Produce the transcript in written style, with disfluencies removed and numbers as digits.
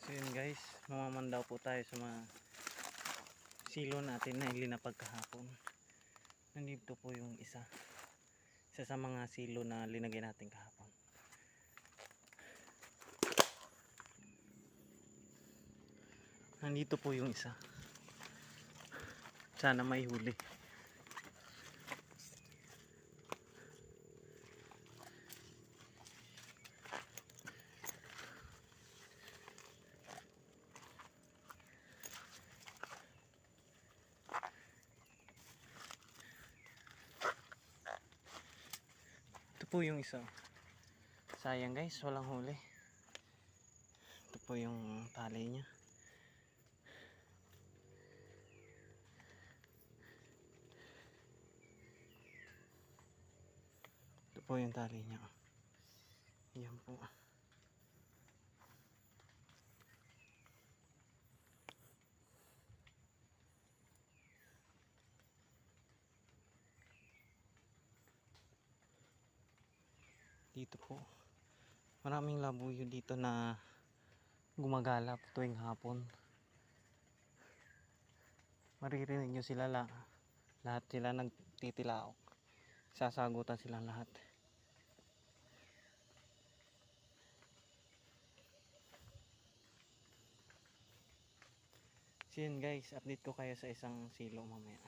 So yun guys, mamamandaw po tayo sa mga silo natin na ilinapag kahapon. Nandito po yung isa sa mga silo na linagay natin kahapon. Nandito po yung isa. Sana may huli. Ito po yung isa. Sayang guys, walang huli. Ito po yung tali niya. Ito po yung tali niya. Ayan po. Dito po. Maraming labuyo dito na gumagalap tuwing hapon. Maririnig nyo sila lahat sila nagtitilaok. Sasagutan silang lahat. So yun guys, update ko kayo sa isang silo mamaya.